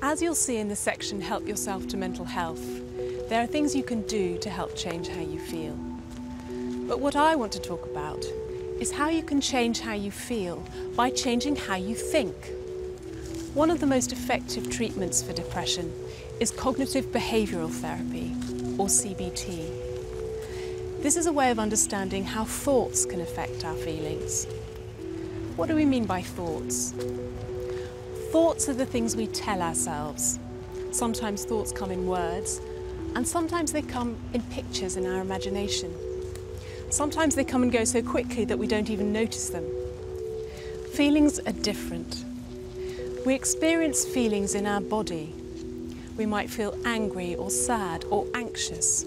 As you'll see in the section Help Yourself to Mental Health, there are things you can do to help change how you feel. But what I want to talk about is how you can change how you feel by changing how you think. One of the most effective treatments for depression is cognitive behavioural therapy, or CBT. This is a way of understanding how thoughts can affect our feelings. What do we mean by thoughts? Thoughts are the things we tell ourselves. Sometimes thoughts come in words, and sometimes they come in pictures in our imagination. Sometimes they come and go so quickly that we don't even notice them. Feelings are different. We experience feelings in our body. We might feel angry or sad or anxious.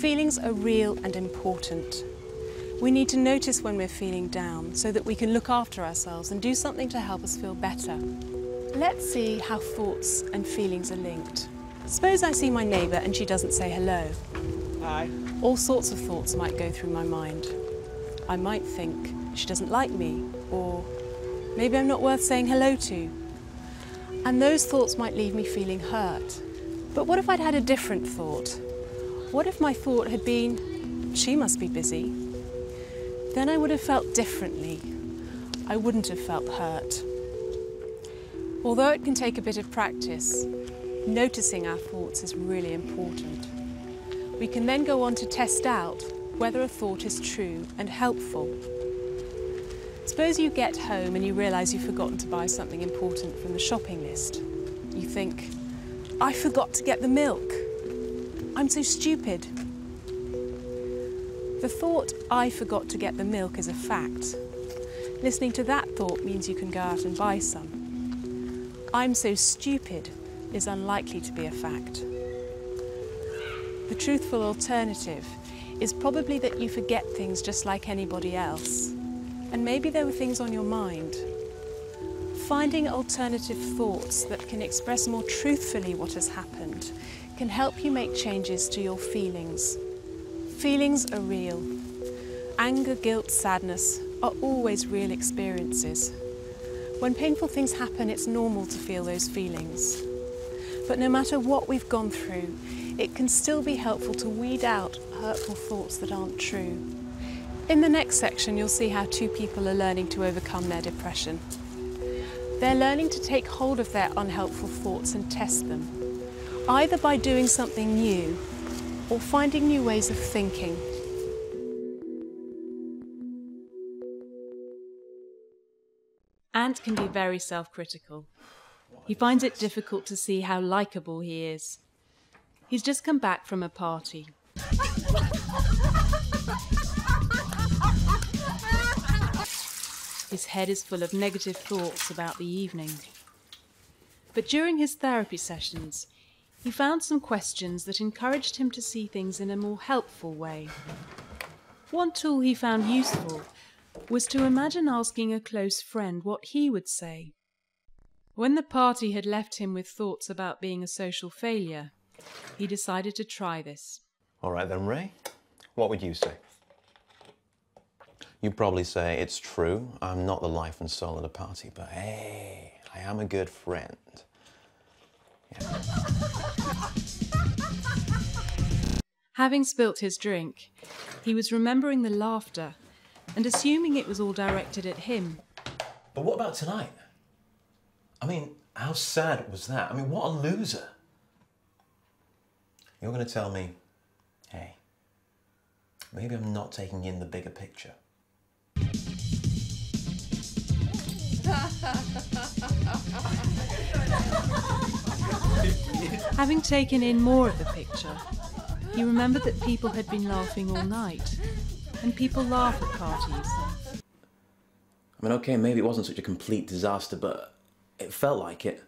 Feelings are real and important. We need to notice when we're feeling down so that we can look after ourselves and do something to help us feel better. Let's see how thoughts and feelings are linked. Suppose I see my neighbour and she doesn't say hello. Hi. All sorts of thoughts might go through my mind. I might think she doesn't like me, or maybe I'm not worth saying hello to. And those thoughts might leave me feeling hurt. But what if I'd had a different thought? What if my thought had been, she must be busy? Then I would have felt differently. I wouldn't have felt hurt. Although it can take a bit of practice, noticing our thoughts is really important. We can then go on to test out whether a thought is true and helpful. Suppose you get home and you realise you've forgotten to buy something important from the shopping list. You think, I forgot to get the milk. I'm so stupid. The thought, I forgot to get the milk, is a fact. Listening to that thought means you can go out and buy some. I'm so stupid is unlikely to be a fact. The truthful alternative is probably that you forget things just like anybody else, and maybe there were things on your mind. Finding alternative thoughts that can express more truthfully what has happened can help you make changes to your feelings. Feelings are real. Anger, guilt, sadness are always real experiences. When painful things happen, it's normal to feel those feelings. But no matter what we've gone through, it can still be helpful to weed out hurtful thoughts that aren't true. In the next section, you'll see how two people are learning to overcome their depression. They're learning to take hold of their unhelpful thoughts and test them, either by doing something new or finding new ways of thinking. Ant can be very self-critical. He finds it difficult to see how likeable he is. He's just come back from a party. His head is full of negative thoughts about the evening. But during his therapy sessions, he found some questions that encouraged him to see things in a more helpful way. One tool he found useful was to imagine asking a close friend what he would say. When the party had left him with thoughts about being a social failure, he decided to try this. All right then, Ray, what would you say? You'd probably say, it's true, I'm not the life and soul of the party, but hey, I am a good friend. Yeah. Having spilt his drink, he was remembering the laughter and assuming it was all directed at him. But what about tonight? I mean, how sad was that? I mean, what a loser. You're going to tell me, hey, maybe I'm not taking in the bigger picture. Having taken in more of the picture, he remembered that people had been laughing all night, and people laugh at parties. I mean, okay, maybe it wasn't such a complete disaster, but it felt like it.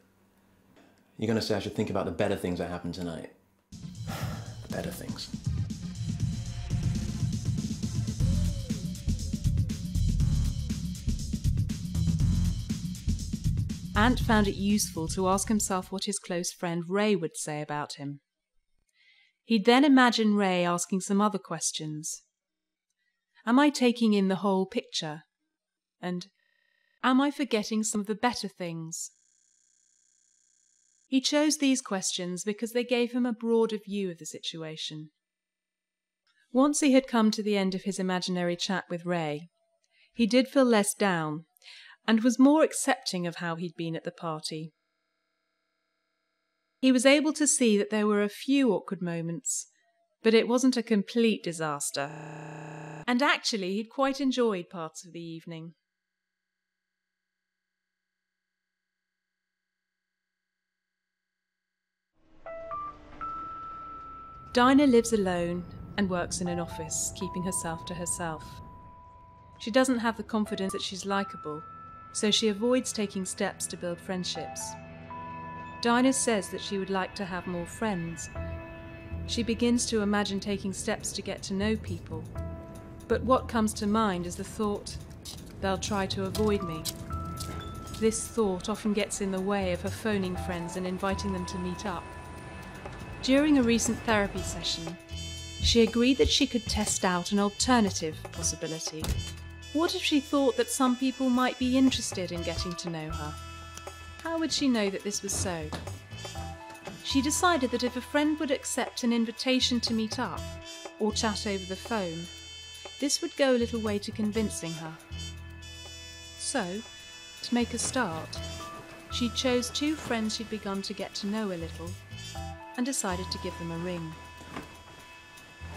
You're going to say I should think about the better things that happened tonight. The better things. Ant found it useful to ask himself what his close friend Ray would say about him. He'd then imagine Ray asking some other questions. Am I taking in the whole picture? And am I forgetting some of the better things? He chose these questions because they gave him a broader view of the situation. Once he had come to the end of his imaginary chat with Ray, he did feel less down and was more accepting of how he'd been at the party. He was able to see that there were a few awkward moments, but it wasn't a complete disaster. And actually, he'd quite enjoyed parts of the evening. Dinah lives alone and works in an office, keeping herself to herself. She doesn't have the confidence that she's likeable, so she avoids taking steps to build friendships. Dinah says that she would like to have more friends. She begins to imagine taking steps to get to know people, but what comes to mind is the thought, they'll try to avoid me. This thought often gets in the way of her phoning friends and inviting them to meet up. During a recent therapy session, she agreed that she could test out an alternative possibility. What if she thought that some people might be interested in getting to know her? How would she know that this was so? She decided that if a friend would accept an invitation to meet up or chat over the phone, this would go a little way to convincing her. So, to make a start, she chose 2 friends she'd begun to get to know a little and decided to give them a ring.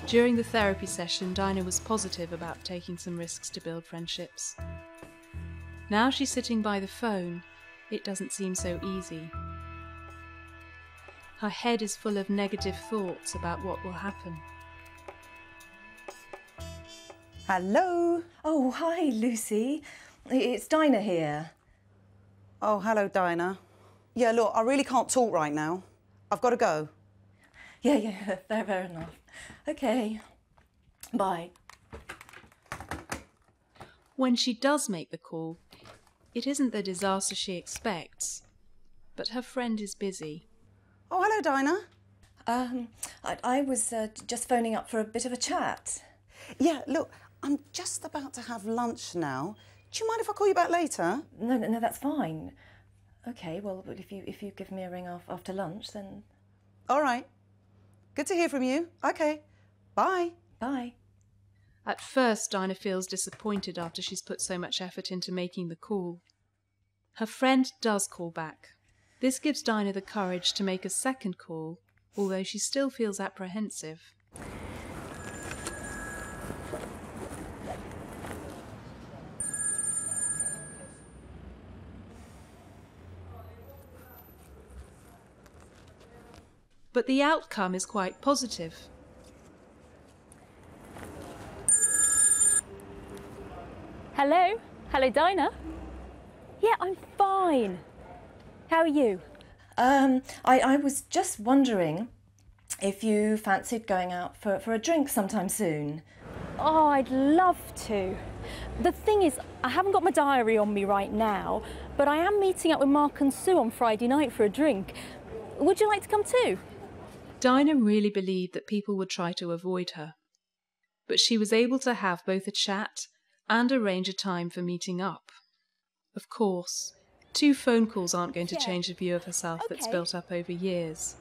During the therapy session, Dinah was positive about taking some risks to build friendships. Now she's sitting by the phone, it doesn't seem so easy. Her head is full of negative thoughts about what will happen. Hello. Oh, hi, Lucy. It's Dinah here. Oh, hello, Dinah. Yeah, look, I really can't talk right now. I've got to go. Yeah, fair enough. Okay, bye. When she does make the call, it isn't the disaster she expects, but her friend is busy. Oh, hello, Dinah. I was just phoning up for a bit of a chat. Yeah, look, I'm just about to have lunch now. Do you mind if I call you back later? No, that's fine. Okay, well, if you give me a ring after lunch, then... All right. Good to hear from you. Okay. Bye. Bye. At first, Dinah feels disappointed after she's put so much effort into making the call. Her friend does call back. This gives Dinah the courage to make a second call, although she still feels apprehensive. But the outcome is quite positive. Hello? Hello, Dinah? Yeah, I'm fine. How are you? I was just wondering if you fancied going out for a drink sometime soon. Oh, I'd love to. The thing is, I haven't got my diary on me right now, but I am meeting up with Mark and Sue on Friday night for a drink. Would you like to come too? Dinah really believed that people would try to avoid her, but she was able to have both a chat and arrange a time for meeting up. Of course, 2 phone calls aren't going to change the view of herself that's built up over years.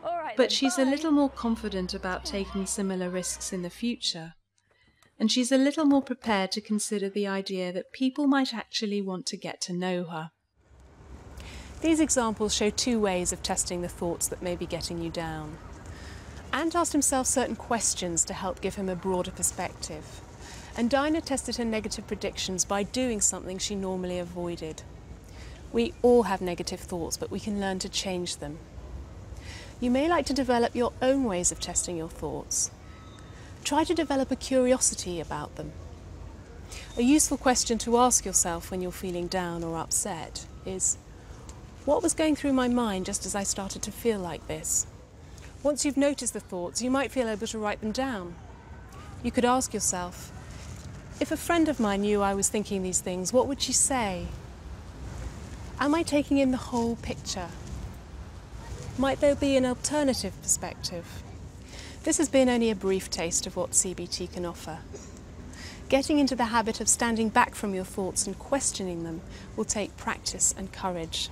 All right, But then, she's bye. a little more confident about taking similar risks in the future, and she's a little more prepared to consider the idea that people might actually want to get to know her. These examples show 2 ways of testing the thoughts that may be getting you down. Ant asked himself certain questions to help give him a broader perspective, and Dinah tested her negative predictions by doing something she normally avoided. We all have negative thoughts, but we can learn to change them. You may like to develop your own ways of testing your thoughts. Try to develop a curiosity about them. A useful question to ask yourself when you're feeling down or upset is, what was going through my mind just as I started to feel like this? Once you've noticed the thoughts, you might feel able to write them down. You could ask yourself, if a friend of mine knew I was thinking these things, what would she say? Am I taking in the whole picture? Might there be an alternative perspective? This has been only a brief taste of what CBT can offer. Getting into the habit of standing back from your thoughts and questioning them will take practice and courage.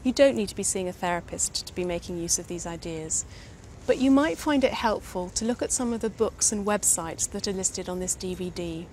You don't need to be seeing a therapist to be making use of these ideas, but you might find it helpful to look at some of the books and websites that are listed on this DVD.